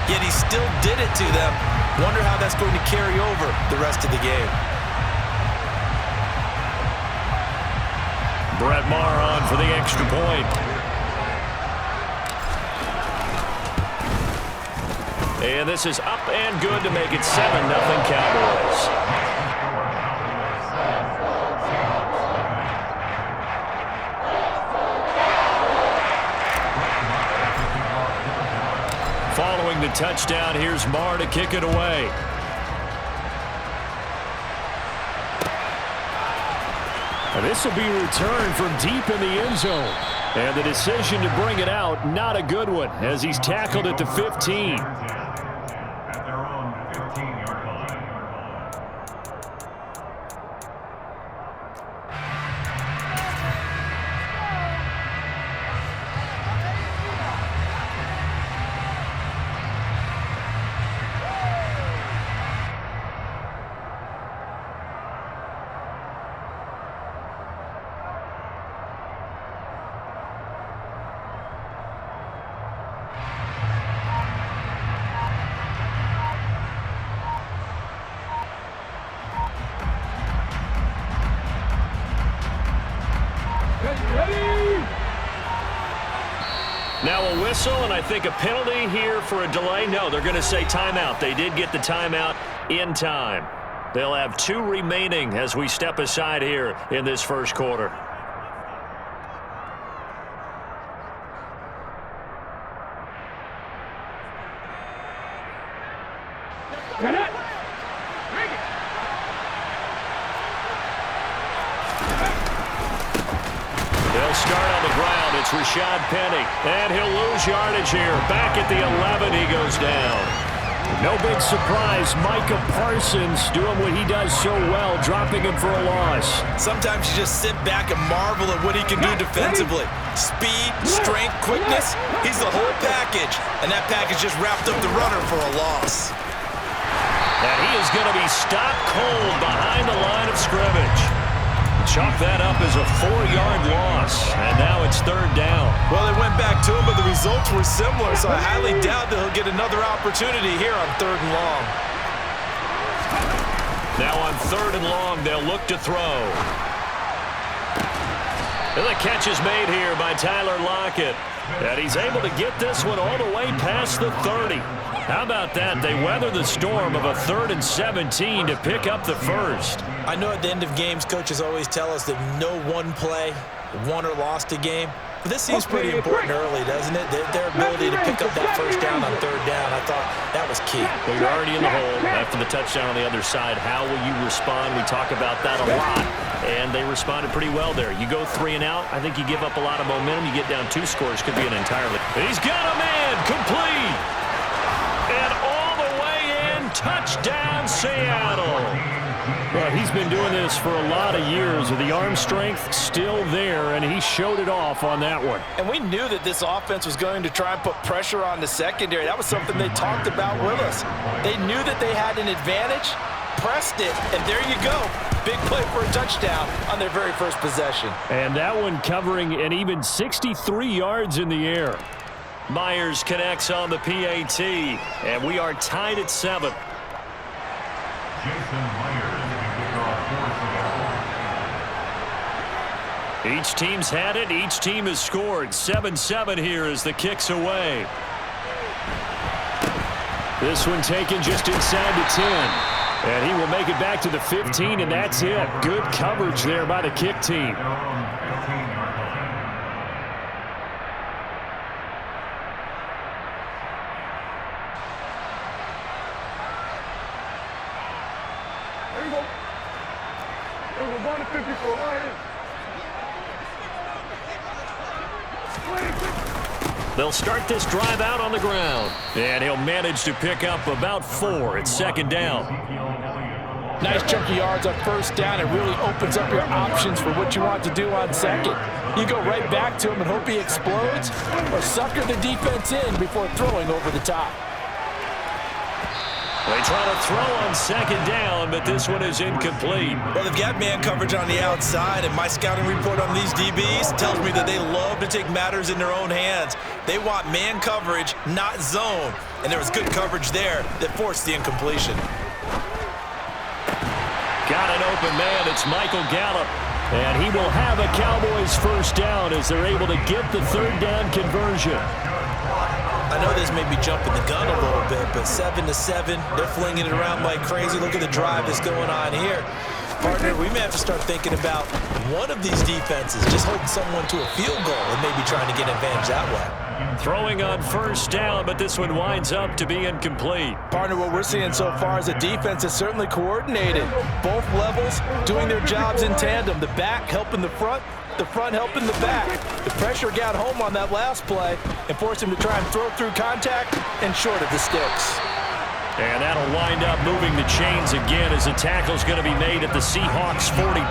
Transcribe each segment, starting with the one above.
yet he still did it to them. Wonder how that's going to carry over the rest of the game. Brett Maher on for the extra point. And this is up and good to make it 7-0 Cowboys. Following the touchdown, here's Maher to kick it away. And this will be returned from deep in the end zone. And the decision to bring it out, not a good one, as he's tackled at the 15. Now a whistle, and I think a penalty here for a delay. No, they're going to say timeout. They did get the timeout in time. They'll have 2 remaining as we step aside here in this first quarter. They'll start on the ground. It's Rashad Penny, and he'll lose yardage here. Back at the 11, he goes down. No big surprise. Micah Parsons doing what he does so well, dropping him for a loss. Sometimes you just sit back and marvel at what he can do defensively. Speed, strength, quickness, he's the whole package. And that package just wrapped up the runner for a loss. And he is going to be stopped cold behind the line of scrimmage. Chalk that up as a 4-yard loss, and now it's 3rd down. Well, they went back to him, but the results were similar, so I highly doubt that he'll get another opportunity here on 3rd and long. Now on 3rd and long, they'll look to throw. And the catch is made here by Tyler Lockett, and he's able to get this one all the way past the 30. How about that? They weather the storm of a 3rd and 17 to pick up the first. I know at the end of games, coaches always tell us that no one play won or lost a game. But this seems pretty important early, doesn't it? Their ability to pick up that first down on 3rd down, I thought that was key. Well, you're already in the hole after the touchdown on the other side. How will you respond? We talk about that a lot, and they responded pretty well there. You go 3 and out, I think you give up a lot of momentum. You get down 2 scores, could be an entirely. He's got a man, complete. And all the way in, touchdown Seattle. Well, he's been doing this for a lot of years. The arm strength still there, and he showed it off on that one. And we knew that this offense was going to try and put pressure on the secondary. That was something they talked about with us. They knew that they had an advantage, pressed it, and there you go. Big play for a touchdown on their very first possession. And that one covering an even 63 yards in the air. Myers connects on the PAT, and we are tied at 7. Each team's had it. Each team has scored. 7-7 here as the kick's away. This one taken just inside the 10. And he will make it back to the 15, and that's it. Good coverage there by the kick team. They'll start this drive out on the ground. And he'll manage to pick up about 4 at 2nd down. Nice chunk of yards on 1st down. It really opens up your options for what you want to do on 2nd. You go right back to him and hope he explodes, or sucker the defense in before throwing over the top. They try to throw on second down, but this one is incomplete. Well, they've got man coverage on the outside, and my scouting report on these DBs tells me that they love to take matters in their own hands. They want man coverage, not zone. And there was good coverage there that forced the incompletion. Got an open man. It's Michael Gallup. And he will have a Cowboys first down as they're able to get the third down conversion. I know this may be jumping the gun a little bit, but 7-7, they're flinging it around like crazy. Look at the drive that's going on here. Partner, we may have to start thinking about one of these defenses just holding someone to a field goal and maybe trying to get an advantage that way. Throwing on first down, but this one winds up to be incomplete. Partner, what we're seeing so far is a defense that's certainly coordinated. Both levels doing their jobs in tandem. The back helping the front helping the back. The pressure got home on that last play and forced him to try and throw through contact and short of the sticks. And that'll wind up moving the chains again as the tackle's going to be made at the Seahawks 42.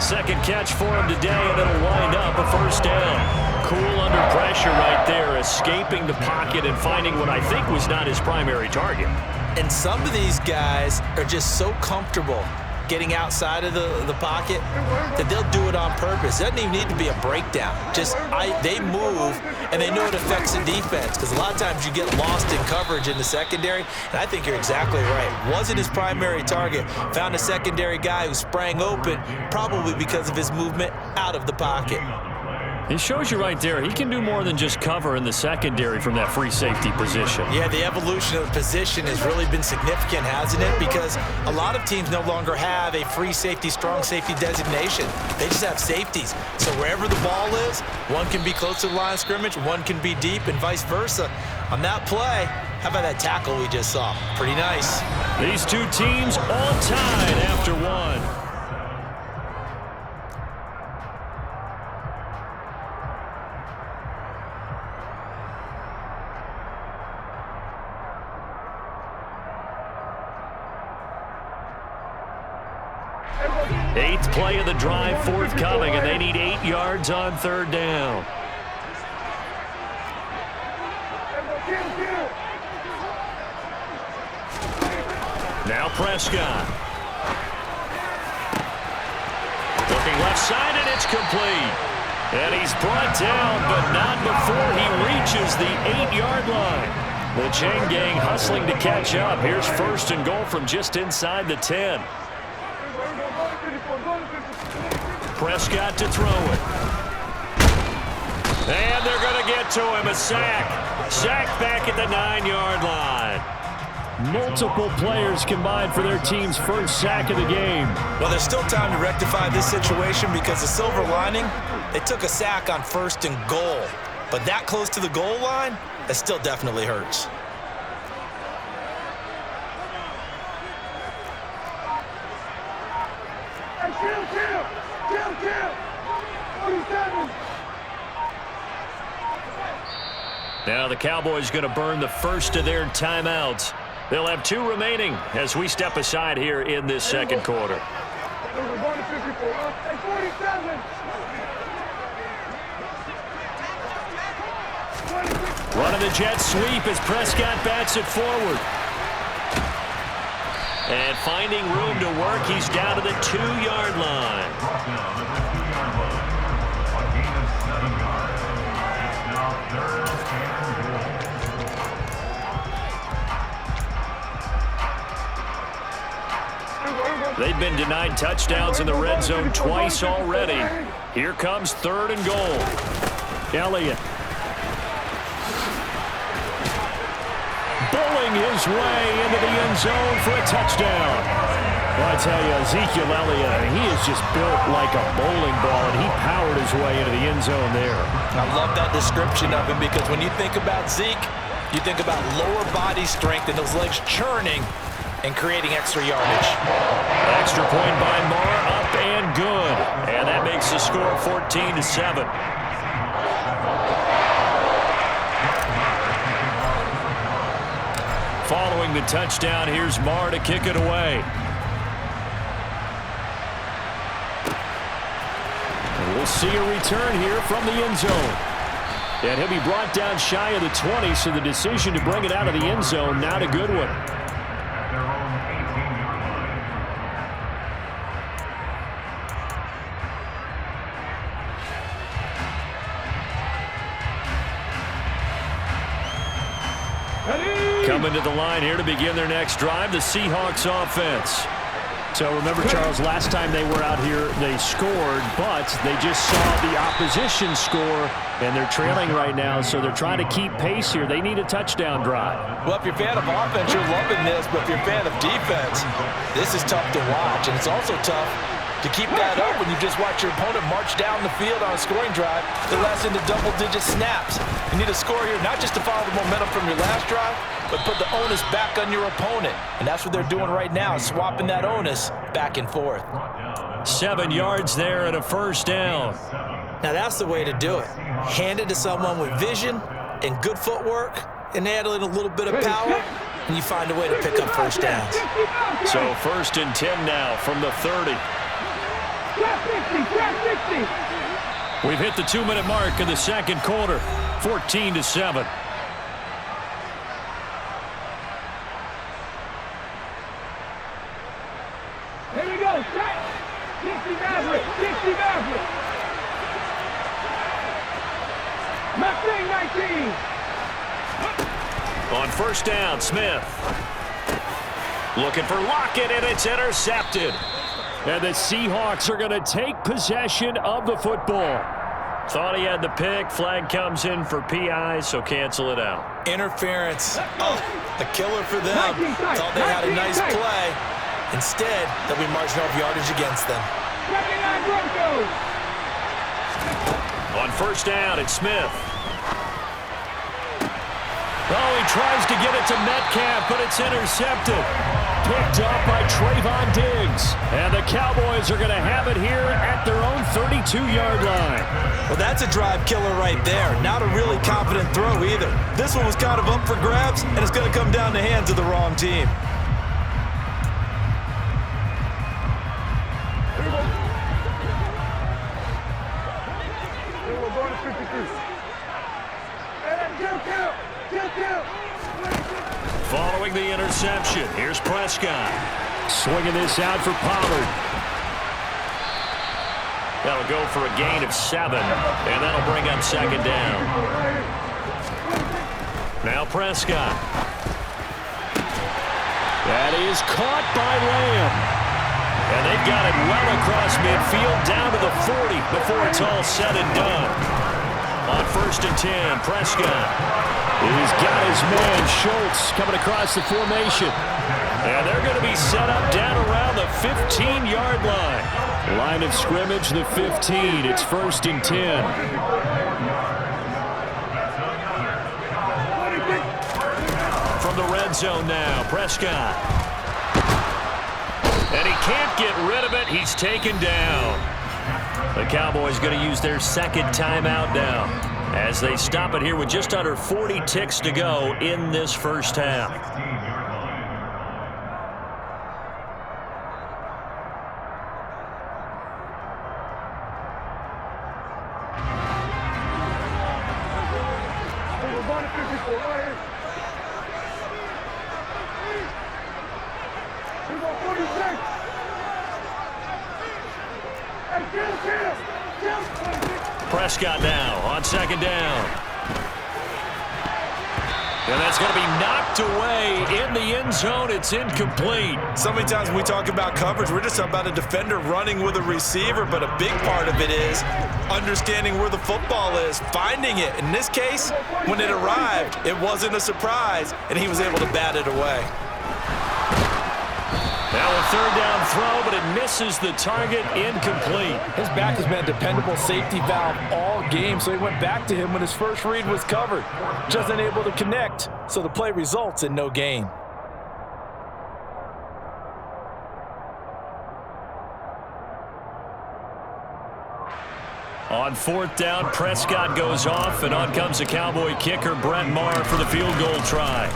Second catch for him today, and it'll wind up a first down. Cool under pressure right there, escaping the pocket and finding what I think was not his primary target. And some of these guys are just so comfortable getting outside of the pocket that they'll do it on purpose. It doesn't even need to be a breakdown. They move, and they know it affects the defense because a lot of times you get lost in coverage in the secondary, and I think you're exactly right. Wasn't his primary target. Found a secondary guy who sprang open, probably because of his movement out of the pocket. It shows you right there, he can do more than just cover in the secondary from that free safety position. Yeah, the evolution of the position has really been significant, hasn't it? Because a lot of teams no longer have a free safety, strong safety designation. They just have safeties. So wherever the ball is, one can be close to the line of scrimmage, one can be deep, and vice versa. On that play, how about that tackle we just saw? Pretty nice. These two teams all tied after one. Eighth play of the drive forthcoming, and they need 8 yards on third down. Now Prescott. Looking left side, and it's complete. And he's brought down, but not before he reaches the 8-yard line. The chain gang hustling to catch up. Here's first and goal from just inside the 10. Prescott to throw it. And they're going to get to him. A sack. Sack back at the 9-yard line. Multiple players combined for their team's first sack of the game. Well, there's still time to rectify this situation because the silver lining, they took a sack on first and goal. But that close to the goal line, that still definitely hurts. Now the Cowboys going to burn the first of their timeouts. They'll have 2 remaining as we step aside here in this second quarter. Running the jet sweep as Prescott bats it forward. And finding room to work, he's down to the 2-yard line. They've been denied touchdowns in the red zone twice already. Here comes third and goal. Elliott. Bowling his way into the end zone for a touchdown. Well, I tell you, Ezekiel Elliott, he is just built like a bowling ball, and he powered his way into the end zone there. I love that description of him because when you think about Zeke, you think about lower body strength and those legs churning and creating extra yardage. Extra point by Marr, up and good. And that makes the score 14-7. Following the touchdown, here's Marr to kick it away. And we'll see a return here from the end zone. And he'll be brought down shy of the 20, so the decision to bring it out of the end zone, not a good one. their own 18-yard line. Coming to the line here to begin their next drive, the Seahawks offense. So remember, Charles, last time they were out here, they scored, but they just saw the opposition score, and they're trailing right now, so they're trying to keep pace here. They need a touchdown drive. Well, if you're a fan of offense, you're loving this, but if you're a fan of defense, this is tough to watch, and it's also tough to keep that up when you just watch your opponent march down the field on a scoring drive that lasts into double-digit snaps. You need a score here, not just to follow the momentum from your last drive, but put the onus back on your opponent. And that's what they're doing right now, swapping that onus back and forth. 7 yards there and a first down. Now that's the way to do it. Hand it to someone with vision and good footwork and add in a little bit of power, and you find a way to pick up first downs. So 1st and 10 now from the 30. We've hit the 2-minute mark of the second quarter, 14-7. Here we go, set! 60 Maverick, 60 Maverick! Mustang 19! On first down, Smith. Looking for Lockett, and it's intercepted. And the Seahawks are going to take possession of the football. Thought he had the pick. Flag comes in for PI, so cancel it out. Interference. Oh, a killer for them. Thought they had a nice play. Instead, they'll be marginal yardage against them. On first down, it's Smith. Oh, he tries to get it to Metcalf, but it's intercepted. Picked up by Trayvon Diggs. And the Cowboys are going to have it here at their own 32-yard line. Well, that's a drive killer right there. Not a really confident throw either. This one was kind of up for grabs, and it's going to come down the hands of the wrong team. Following the interception, here's Prescott. Swinging this out for Pollard. That'll go for a gain of 7, and that'll bring up second down. Now Prescott. That is caught by Lamb. And they've got it well across midfield down to the 40 before it's all said and done. On 1st and 10, Prescott. He's got his man, Schultz, coming across the formation. And they're going to be set up down around the 15-yard line. Line of scrimmage, the 15. It's 1st and 10. From the red zone now, Prescott. And he can't get rid of it. He's taken down. The Cowboys going to use their second timeout now as they stop it here with just under 40 ticks to go in this first half. Prescott now on second down. And that's going to be knocked away in the end zone. It's incomplete. So many times when we talk about coverage, we're just about a defender running with a receiver, but a big part of it is understanding where the football is, finding it. In this case, when it arrived, it wasn't a surprise, and he was able to bat it away. Now a third down throw, but it misses the target, incomplete. His back has been a dependable safety valve all game, so he went back to him when his first read was covered. Just unable to connect, so the play results in no gain. On 4th down, Prescott goes off, and on comes the Cowboy kicker, Brett Maher, for the field goal try.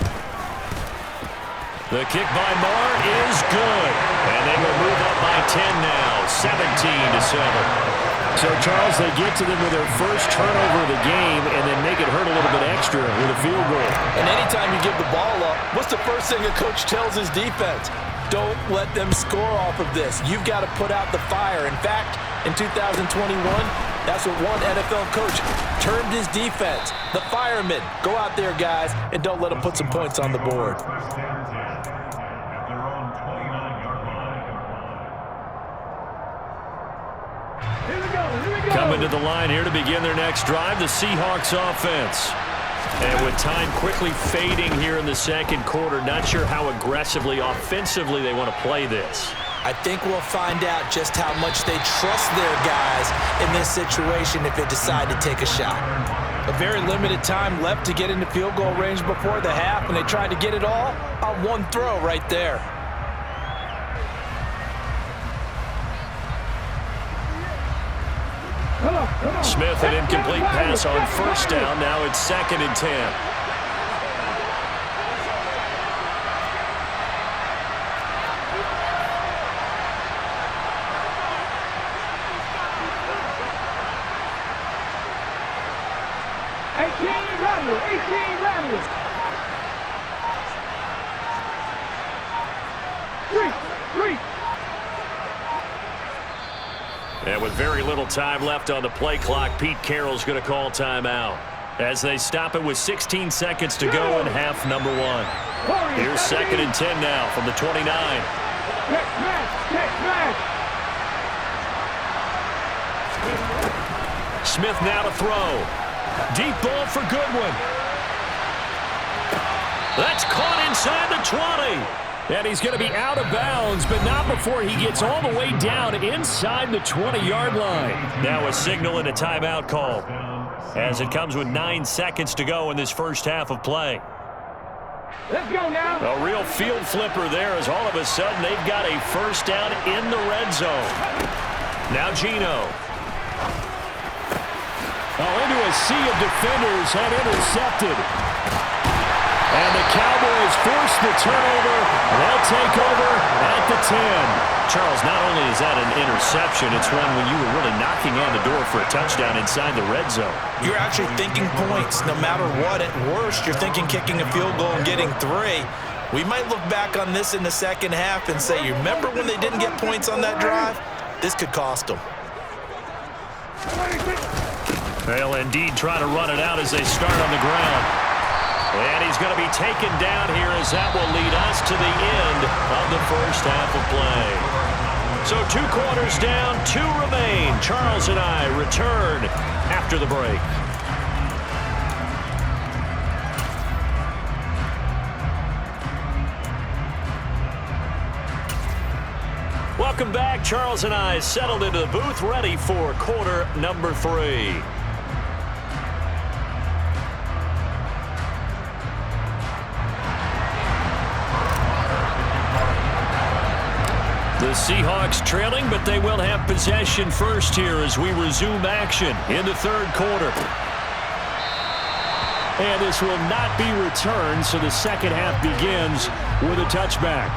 The kick by Maher is good. And they will move up by 10 now, 17-7. So, Charles, they get to them with their first turnover of the game and then make it hurt a little bit extra with a field goal. And anytime you give the ball up, what's the first thing a coach tells his defense? Don't let them score off of this. You've got to put out the fire. In fact, in 2021, that's what one NFL coach termed his defense. The firemen. Go out there, guys, and don't let them put some points on the board. Coming to the line here to begin their next drive, the Seahawks offense. And with time quickly fading here in the second quarter, not sure how aggressively, offensively they want to play this. I think we'll find out just how much they trust their guys in this situation if they decide to take a shot. A very limited time left to get into field goal range before the half, and they tried to get it all on one throw right there. Smith, an incomplete pass on first down. Now it's 2nd and 10. And with very little time left on the play clock, Pete Carroll's going to call timeout as they stop it with 16 seconds to go in half number 1. Here's 2nd and 10 now from the 29. Smith now to throw. Deep ball for Goodwin. That's caught inside the 20. And he's going to be out of bounds, but not before he gets all the way down inside the 20-yard line. Now a signal and a timeout call as it comes with 9 seconds to go in this first half of play. Let's go now. A real field flipper there as all of a sudden they've got a first down in the red zone. Now Geno. Into a sea of defenders and intercepted. And the Cowboys force the turnover. They'll take over at the 10. Charles, not only is that an interception, it's one when you were really knocking on the door for a touchdown inside the red zone. You're actually thinking points no matter what. At worst, you're thinking kicking a field goal and getting 3. We might look back on this in the second half and say, you remember when they didn't get points on that drive? This could cost them. They'll indeed try to run it out as they start on the ground. And he's going to be taken down here as that will lead us to the end of the first half of play. So 2 quarters down, 2 remain. Charles and I return after the break. Welcome back. Charles and I settled into the booth, ready for quarter number 3. The Seahawks trailing, but they will have possession first here as we resume action in the third quarter. And this will not be returned, so the second half begins with a touchback.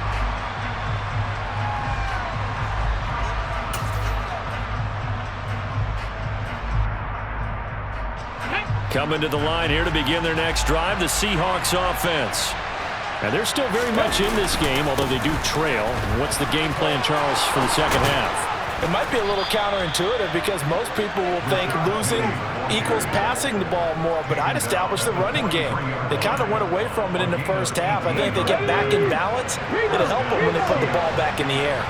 Coming to the line here to begin their next drive, the Seahawks offense. And they're still very much in this game, although they do trail. What's the game plan, Charles, for the second half? It might be a little counterintuitive because most people will think losing equals passing the ball more, but I'd establish the running game. They kind of went away from it in the first half. I think they get back in balance. It'll help them when they put the ball back in the air.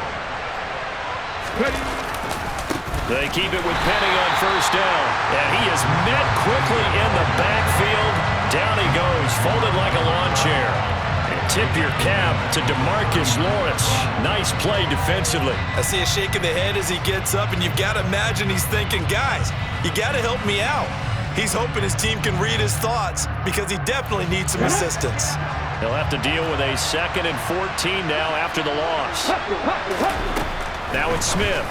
They keep it with Penny on first down. And he is met quickly in the backfield. Down he goes, folded like a lawn chair. Tip your cap to DeMarcus Lawrence. Nice play defensively. I see a shake of the head as he gets up, and you've got to imagine he's thinking, guys, you got to help me out. He's hoping his team can read his thoughts because he definitely needs some assistance. He'll have to deal with a 2nd and 14 now after the loss. Now it's Smith.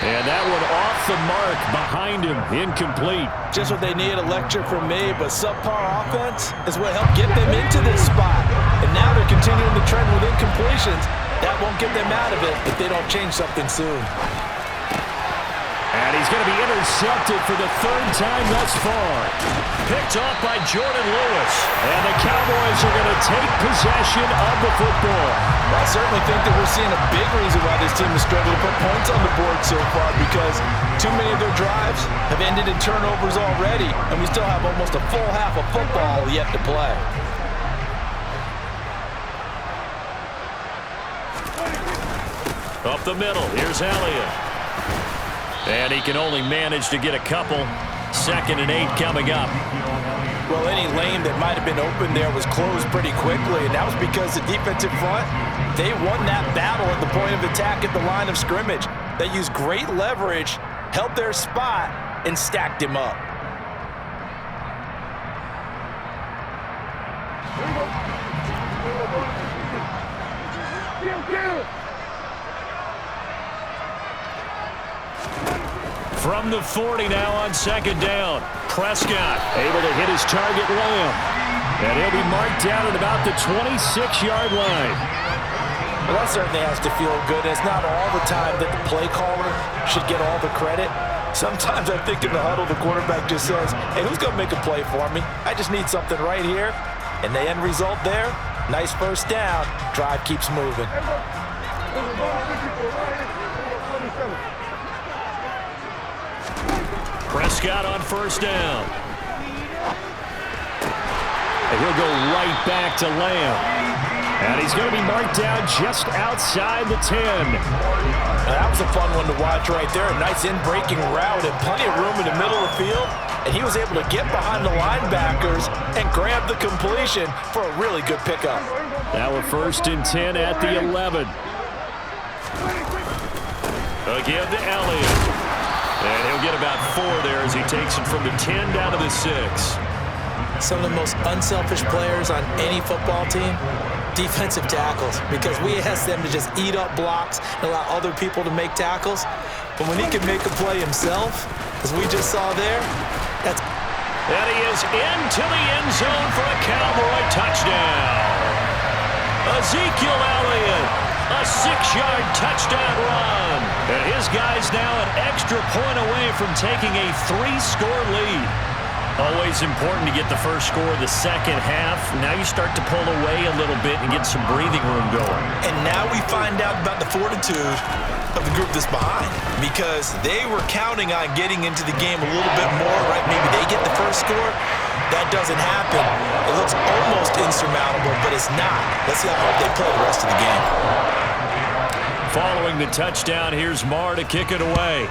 And that one off the mark behind him, incomplete. Just what they need, a lecture from me, but subpar offense is what helped get them into this spot. And now they're continuing the trend with incompletions. That won't get them out of it if they don't change something soon. And And he's going to be intercepted for the third time thus far. Picked off by Jordan Lewis. And the Cowboys are going to take possession of the football. Well, I certainly think that we're seeing a big reason why this team has struggled to put points on the board so far, because too many of their drives have ended in turnovers already, and we still have almost a full half of football yet to play. Up the middle, here's Elliott. And he can only manage to get a couple. 2nd and 8 coming up. Well, any lane that might have been open there was closed pretty quickly, and that was because the defensive front, they won that battle at the point of attack at the line of scrimmage. They used great leverage, held their spot, and stacked him up. From the 40 now on 2nd down. Prescott able to hit his target, Lamb. And he'll be marked down at about the 26-yard line. Well, that certainly has to feel good. It's not all the time that the play caller should get all the credit. Sometimes I think in the huddle, the quarterback just says, hey, who's going to make a play for me? I just need something right here. And the end result there, nice first down. Drive keeps moving. Prescott on 1st down. And he'll go right back to Lamb. And he's going to be marked down just outside the 10. Now, that was a fun one to watch right there. A nice in-breaking route and plenty of room in the middle of the field. And he was able to get behind the linebackers and grab the completion for a really good pickup. Now a 1st and 10 at the 11. Again to Elliott. And he'll get about 4 there as he takes it from the 10 down to the 6. Some of the most unselfish players on any football team, defensive tackles, because we ask them to just eat up blocks and allow other people to make tackles. But when he can make a play himself, as we just saw there, that's... And he is into the end zone for a Cowboy touchdown. Ezekiel Elliott. A 6-yard touchdown run. And his guy's now an extra point away from taking a 3-score lead. Always important to get the first score of the second half. Now you start to pull away a little bit and get some breathing room going. And now we find out about the fortitude of the group that's behind, because they were counting on getting into the game a little bit more, right? Maybe they get the first score. That doesn't happen. It looks almost insurmountable, but it's not. Let's see how hard they play the rest of the game. Following the touchdown, here's Marr to kick it away.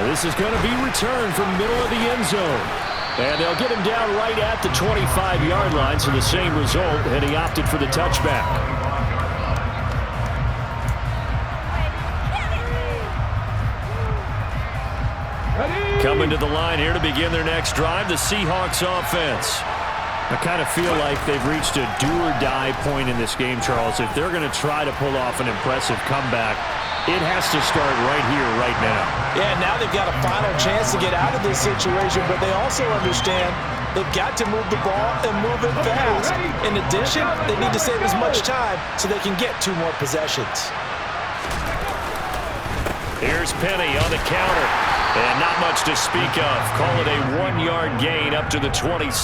And this is going to be returned from the middle of the end zone. And they'll get him down right at the 25-yard line, so the same result, and he opted for the touchback. Coming to the line here to begin their next drive, the Seahawks offense. I kind of feel like they've reached a do-or-die point in this game, Charles. If they're going to try to pull off an impressive comeback, it has to start right here, right now. Yeah, now they've got a final chance to get out of this situation, but they also understand they've got to move the ball and move it fast. In addition, they need to save as much time so they can get 2 more possessions. Here's Penny on the counter. And not much to speak of. Call it a 1-yard gain up to the 26.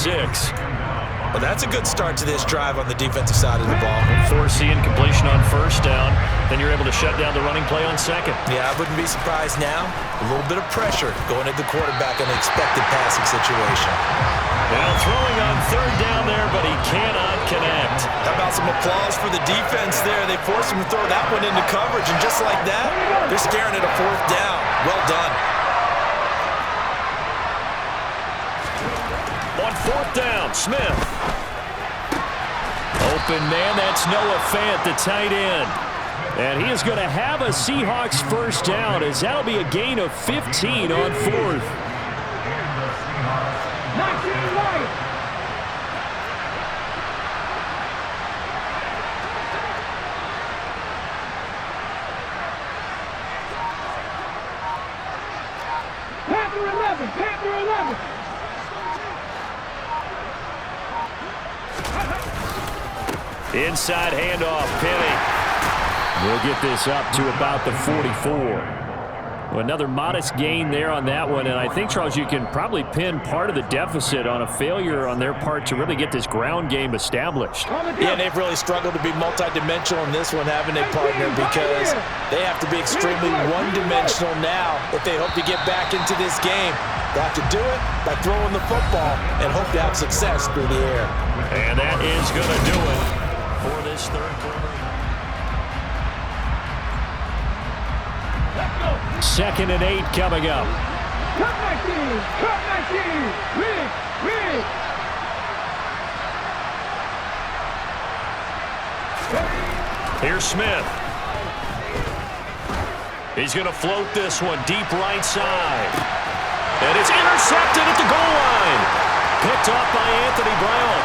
Well, that's a good start to this drive on the defensive side of the ball. Forcing completion on 1st down. Then you're able to shut down the running play on 2nd. Yeah, I wouldn't be surprised now. A little bit of pressure going at the quarterback in an expected passing situation. Now throwing on 3rd down there, but he cannot connect. How about some applause for the defense there? They forced him to throw that one into coverage, and just like that, they're staring at a 4th down. Well done. On 4th down, Smith. Open man, that's Noah Fant, the tight end. And he is going to have a Seahawks 1st down, as that'll be a gain of 15 on 4th. Panther 11. Inside handoff, Penny. We'll get this up to about the 44. Another modest gain there on that one, and I think, Charles, you can probably pin part of the deficit on a failure on their part to really get this ground game established. Yeah, they've really struggled to be multidimensional in this one, haven't they, partner, because they have to be extremely one-dimensional now if they hope to get back into this game. They have to do it by throwing the football and hope to have success through the air. And that is going to do it for this third quarter. Second and 8 coming up. Cut my team! Cut my team! Read! Here's Smith. He's going to float this one deep right side. And it's intercepted at the goal line. Picked off by Anthony Brown.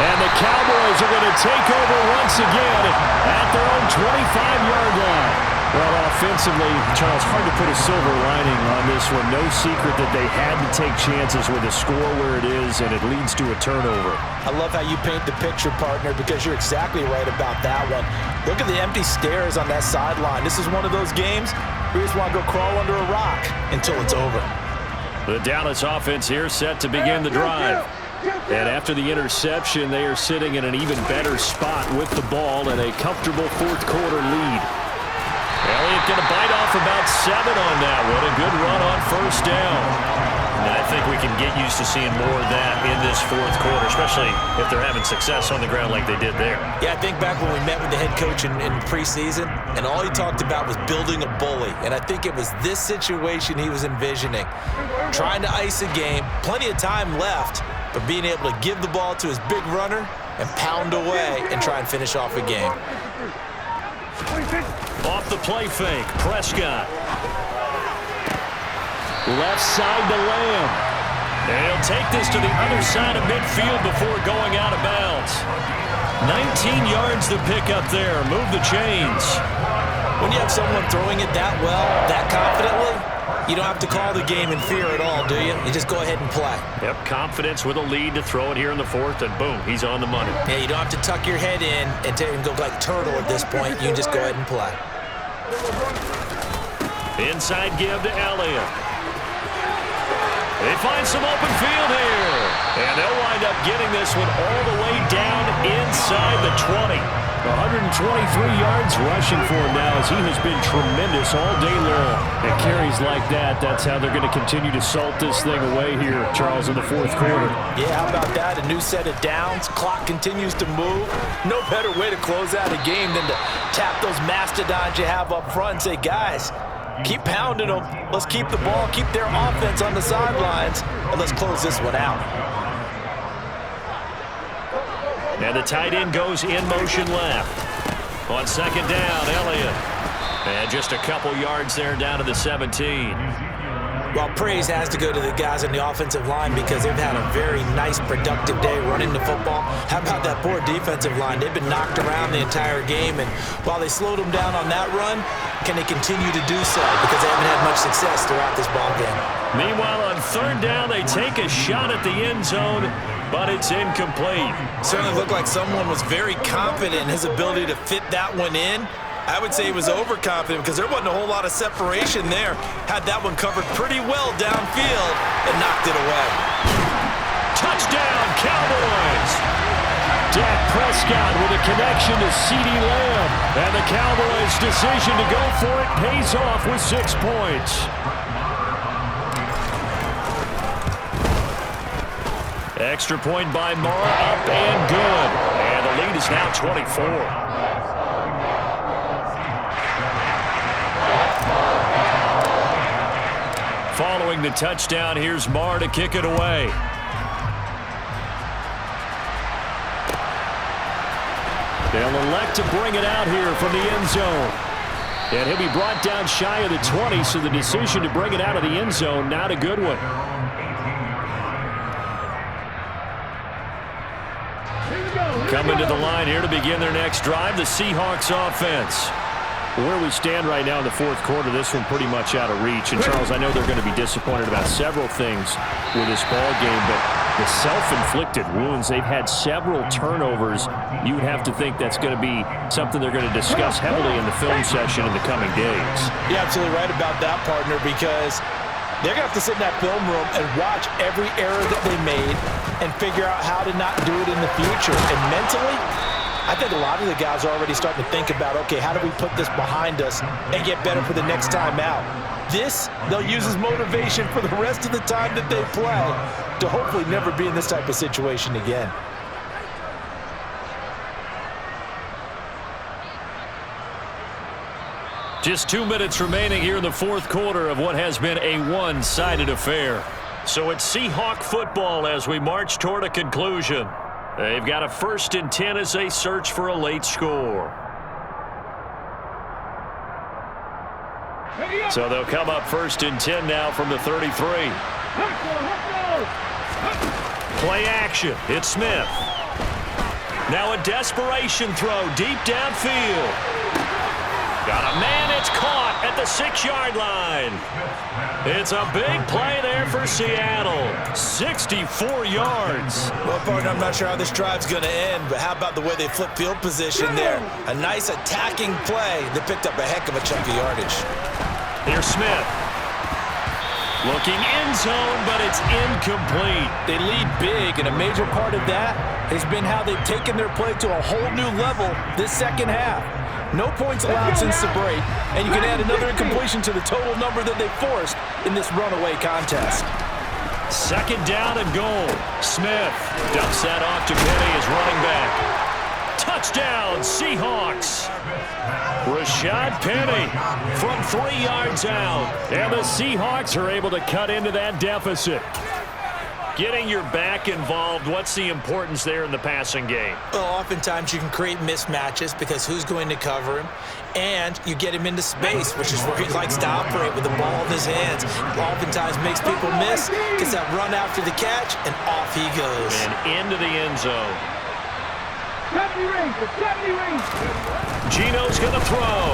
And the Cowboys are going to take over once again at their own 25-yard line. Well, offensively, Charles, hard to put a silver lining on this one. No secret that they had to take chances with the score where it is, and it leads to a turnover. I love how you paint the picture, partner, because you're exactly right about that one. Look at the empty stares on that sideline. This is one of those games where you just want to go crawl under a rock until it's over. The Dallas offense here set to begin the drive. And after the interception, they are sitting in an even better spot with the ball and a comfortable fourth quarter lead. Elliott going to bite off about 7 on that one. A good run on first down. And I think we can get used to seeing more of that in this fourth quarter, especially if they're having success on the ground like they did there. Yeah, I think back when we met with the head coach in preseason, and all he talked about was building a bully. And I think it was this situation he was envisioning. Trying to ice a game, plenty of time left, but being able to give the ball to his big runner and pound away and try and finish off a game. Off the play fake, Prescott. Left side to Lamb. And he'll take this to the other side of midfield before going out of bounds. 19 yards to pick up there. Move the chains. When you have someone throwing it that well, that confidently, you don't have to call the game in fear at all, do you? You just go ahead and play. Yep, confidence with a lead to throw it here in the fourth, and boom, he's on the money. Yeah, you don't have to tuck your head in and go like turtle at this point. You can just go ahead and play. Inside give to Elliott. They find some open field here. And they'll wind up getting this one all the way down inside the 20. 123 yards rushing for him now as he has been tremendous all day long. And carries like that, that's how they're going to continue to salt this thing away here, Charles, in the fourth quarter. Yeah, how about that? A new set of downs. Clock continues to move. No better way to close out a game than to tap those mastodons you have up front and say, guys, keep pounding them. Let's keep the ball, keep their offense on the sidelines, and let's close this one out. And the tight end goes in motion left. On second down, Elliott. And just a couple yards there down to the 17. Well, praise has to go to the guys on the offensive line because they've had a very nice, productive day running the football. How about that poor defensive line? They've been knocked around the entire game, and while they slowed them down on that run, can they continue to do so? Because they haven't had much success throughout this ball game. Meanwhile, on third down, they take a shot at the end zone, but it's incomplete. Certainly looked like someone was very confident in his ability to fit that one in. I would say he was overconfident because there wasn't a whole lot of separation there. Had that one covered pretty well downfield and knocked it away. Touchdown, Cowboys! Dak Prescott with a connection to CeeDee Lamb. And the Cowboys' decision to go for it pays off with 6 points. Extra point by Moore, up and good. And the lead is now 24. Following the touchdown, here's Marr to kick it away. They'll elect to bring it out here from the end zone. And he'll be brought down shy of the 20, so the decision to bring it out of the end zone, not a good one. Coming to the line here to begin their next drive, the Seahawks offense. Where we stand right now in the fourth quarter, this one pretty much out of reach. And, Charles, I know they're going to be disappointed about several things with this ball game, but the self-inflicted wounds, they've had several turnovers. You would have to think that's going to be something they're going to discuss heavily in the film session in the coming days. You're absolutely right about that, partner, because they're going to have to sit in that film room and watch every error that they made and figure out how to not do it in the future. And mentally, I think a lot of the guys are already starting to think about, okay, how do we put this behind us and get better for the next time out? This, they'll use as motivation for the rest of the time that they play to hopefully never be in this type of situation again. Just 2 minutes remaining here in the fourth quarter of what has been a one-sided affair. So it's Seahawk football as we march toward a conclusion. They've got a 1st and 10 as they search for a late score. So they'll come up 1st and 10 now from the 33. Play action. It's Smith. Now a desperation throw deep downfield. Got a man, it's caught at the 6-yard line. It's a big play there for Seattle. 64 yards. Well, partner, I'm not sure how this drive's going to end, but how about the way they flip field position there? A nice attacking play that picked up a heck of a chunk of yardage. Here's Smith. Looking end zone, but it's incomplete. They lead big, and a major part of that has been how they've taken their play to a whole new level this second half. No points allowed since the break, and you can add another incompletion to the total number that they forced in this runaway contest. 2nd down and goal. Smith dumps that off to Penny as running back. Touchdown, Seahawks. Rashad Penny from 3 yards out. And the Seahawks are able to cut into that deficit. Getting your back involved, what's the importance there in the passing game? Well, oftentimes you can create mismatches because who's going to cover him? And you get him into space, which is where he likes to operate with the ball in his hands. Oftentimes makes people miss, gets that run after the catch, and off he goes. And into the end zone. 70 rings, 70 rings. Gino's going to throw.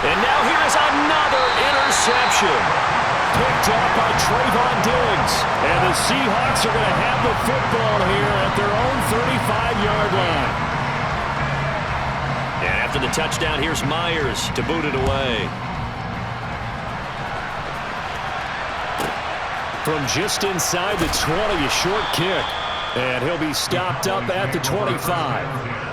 And now here's another interception. Picked up by Trayvon Diggs. And the Seahawks are going to have the football here at their own 35-yard line. And after the touchdown, here's Myers to boot it away. From just inside the 20, a short kick. And he'll be stopped up at the 25.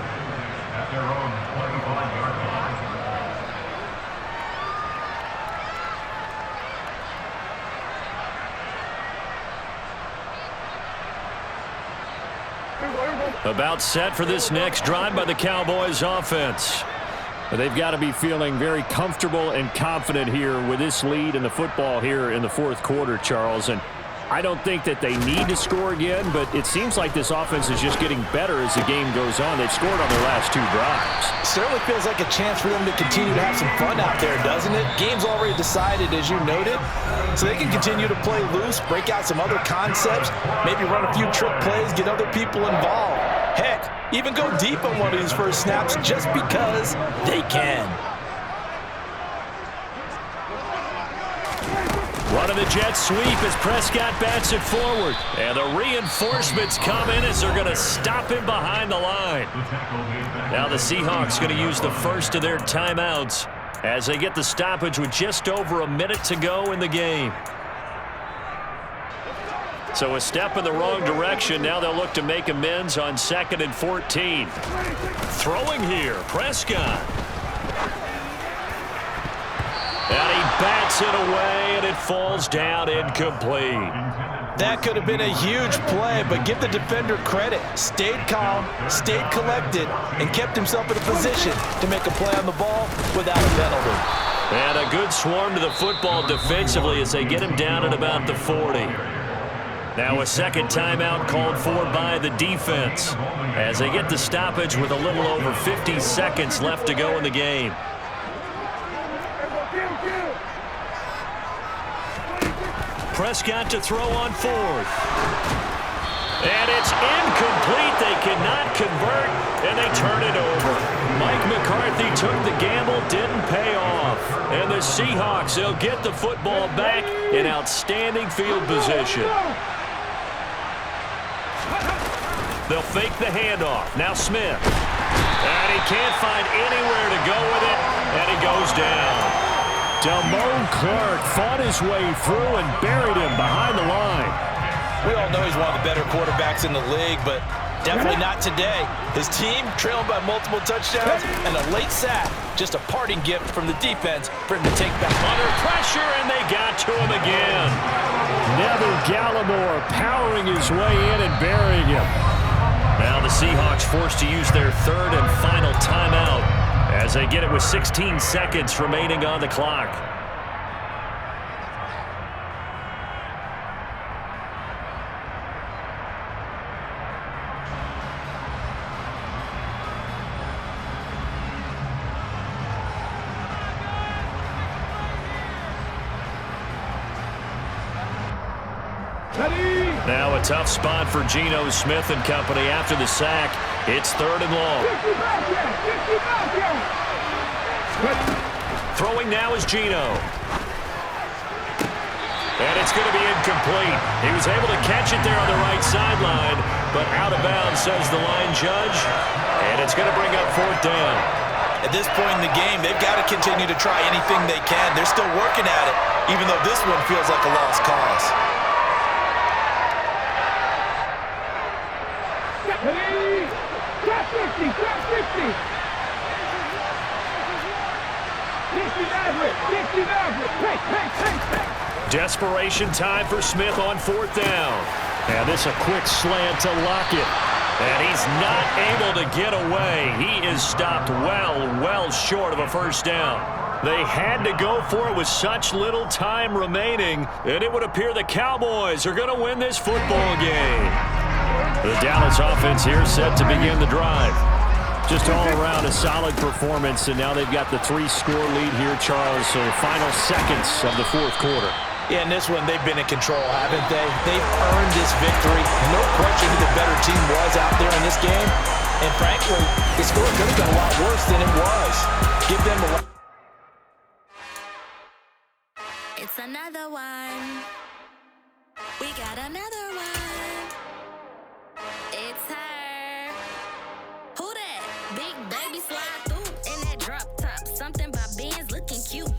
About set for this next drive by the Cowboys offense. They've got to be feeling very comfortable and confident here with this lead in the football here in the fourth quarter, Charles. And I don't think that they need to score again, but it seems like this offense is just getting better as the game goes on. They've scored on their last 2 drives. Certainly feels like a chance for them to continue to have some fun out there, doesn't it? Game's already decided, as you noted, so they can continue to play loose, break out some other concepts, maybe run a few trick plays, get other people involved. Heck, even go deep on one of these first snaps just because they can. Running the jet sweep as Prescott bats it forward. And the reinforcements come in as they're going to stop him behind the line. Now the Seahawks going to use the first of their timeouts as they get the stoppage with just over a minute to go in the game. So a step in the wrong direction. Now they'll look to make amends on 2nd and 14. Throwing here, Prescott. And he bats it away, and it falls down incomplete. That could have been a huge play, but give the defender credit. Stayed calm, stayed collected, and kept himself in a position to make a play on the ball without a penalty. And a good swarm to the football defensively as they get him down at about the 40. Now a second timeout called for by the defense as they get the stoppage with a little over 50 seconds left to go in the game. Prescott to throw on 4th. And it's incomplete. They cannot convert, and they turn it over. Mike McCarthy took the gamble, didn't pay off. And the Seahawks, they'll get the football back in outstanding field position. They'll fake the handoff. Now Smith. And he can't find anywhere to go with it, and he goes down. Damone Clark fought his way through and buried him behind the line. We all know he's one of the better quarterbacks in the league, but definitely not today. His team trailing by multiple touchdowns and a late sack. Just a parting gift from the defense for him to take back. Under pressure, and they got to him again. Neville Gallimore powering his way in and burying him. Now the Seahawks forced to use their third and final timeout as they get it with 16 seconds remaining on the clock. Now a tough spot for Geno Smith and company after the sack. It's third and long. Throwing now is Geno. And it's going to be incomplete. He was able to catch it there on the right sideline, but out of bounds, says the line judge. And it's going to bring up fourth down. At this point in the game, they've got to continue to try anything they can. They're still working at it, even though this one feels like a lost cause. Desperation time for Smith on fourth down. And this a quick slant to Lockett. And he's not able to get away. He is stopped well short of a first down. They had to go for it with such little time remaining, and it would appear the Cowboys are going to win this football game. The Dallas offense here set to begin the drive. Just all around a solid performance, and now they've got the 3-score lead here, Charles. So final seconds of the fourth quarter. Yeah, in this one, they've been in control, haven't they? They've earned this victory. No question who the better team was out there in this game. And frankly, the score could have been a lot worse than it was. Give them a lot. It's another one. We got another one. It's her. Who that? Big baby slide through in that drop top. Something about Benz looking cute.